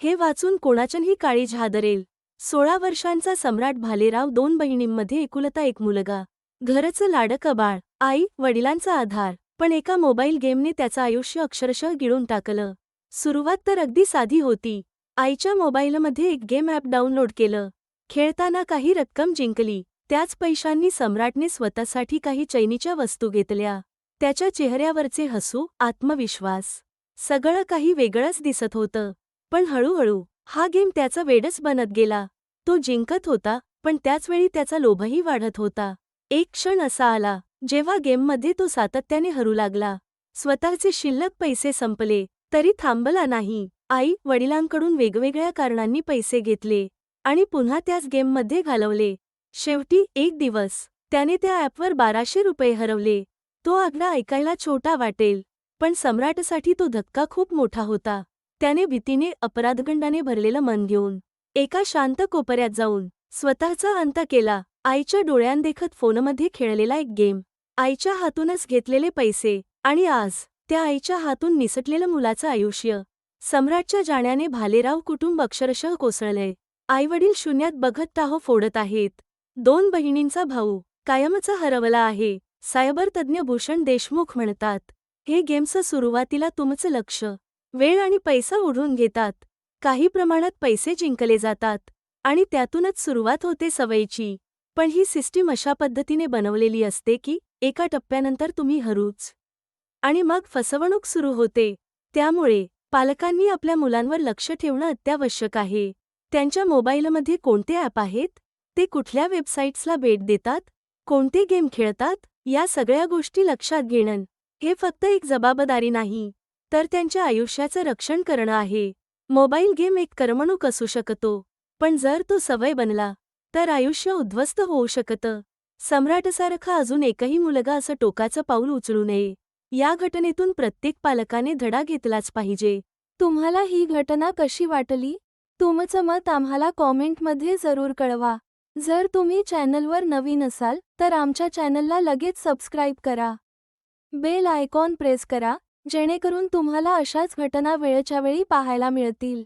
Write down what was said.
हे वाचून कोणाच्याही काळीज हादरेल. 16 वर्षांचा सम्राट भालेराव 2 बहिणींमध्ये एकुलता एक मुलगा. घरचं लाडकं बाळ, आई वडिलांचा आधार. पण एका मोबाईल गेमने त्याचं आयुष्य अक्षरशः गिळून टाकलं. सुरुवात तर अगदी साधी होती. आईच्या मोबाईलमध्ये एक गेम ॲप डाउनलोड केलं. खेळताना काही रक्कम जिंकली. त्याच पैशांनी सम्राटने स्वतःसाठी काही चैनीच्या वस्तू घेतल्या. त्याच्या चेहऱ्यावरचे हसू, आत्मविश्वास, सगळं काही वेगळंच दिसत होतं. पण हळूहळू हा गेम त्याचं वेडच बनत गेला. तो जिंकत होता, पण त्याचवेळी त्याचा लोभही वाढत होता. एक क्षण असा आला, जेव्हा गेममध्ये तो सातत्याने हरू लागला. स्वतःचे शिल्लक पैसे संपले, तरी थांबला नाही. आई वडिलांकडून वेगवेगळ्या कारणांनी पैसे घेतले आणि पुन्हा त्याच गेममध्ये घालवले. शेवटी एक दिवस त्याने त्या ॲपवर 1200 रुपये हरवले. तो आकडा ऐकायला छोटा वाटेल, पण सम्राटसाठी तो धक्का खूप मोठा होता. त्याने भीतीने, अपराधगंडाने भरलेलं मन घेऊन एका शांत कोपऱ्यात जाऊन स्वतःचा अंत केला. आईच्या डोळ्यांदेखत फोनमध्ये खेळलेला एक गेम, आईच्या हातूनच घेतलेले पैसे आणि आज त्या आईच्या हातून निसटलेलं मुलाचं आयुष्य. सम्राटच्या जाण्याने भालेराव कुटुंब अक्षरशः कोसळले. आईवडील शून्यात बघत टाहो फोडत आहेत. 2 बहिणींचा भाऊ कायमचा हरवला आहे. सायबर तज्ज्ञ भूषण देशमुख म्हणतात, हे गेम्स सुरुवातीला तुमचं लक्ष, वेळ आणि पैसा ओढून घेतात. काही प्रमाणात पैसे जिंकले जातात आणि त्यातूनच सुरुवात होते सवयीची. पण ही सिस्टीम अशा पद्धतीने बनवलेली असते की एका टप्प्यानंतर तुम्ही हरूच आणि मग फसवणूक सुरू होते. त्यामुळे पालकांनी आपल्या मुलांवर लक्ष ठेवणं अत्यावश्यक आहे. त्यांच्या मोबाईलमध्ये कोणते ॲप आहेत, ते कुठल्या वेबसाईट्सला भेट देतात, कोणते गेम खेळतात, या सगळ्या गोष्टी लक्षात घेणं हे फक्त एक जबाबदारी नाही, तर त्यांच्या आयुष्याचं रक्षण करणं आहे. मोबाईल गेम एक करमणूक असू शकतो, पण जर तो सवय बनला तर आयुष्य उद्ध्वस्त होऊ शकतं. सम्राटसारखा अजून एकही मुलगा असं टोकाचं पाऊल उचलू नये. या घटनेतून प्रत्येक पालकाने धडा घेतलाच पाहिजे. तुम्हाला ही घटना कशी वाटली? तुमचं मत आम्हाला कॉमेंटमध्ये जरूर कळवा. जर तुम्ही चॅनलवर नवीन असाल तर आमच्या चॅनलला लगेच सबस्क्राईब करा. बेल आयकॉन प्रेस करा, जेणेकरून तुम्हाला अशाच घटना वेळच्या वेळी पाहायला मिळतील.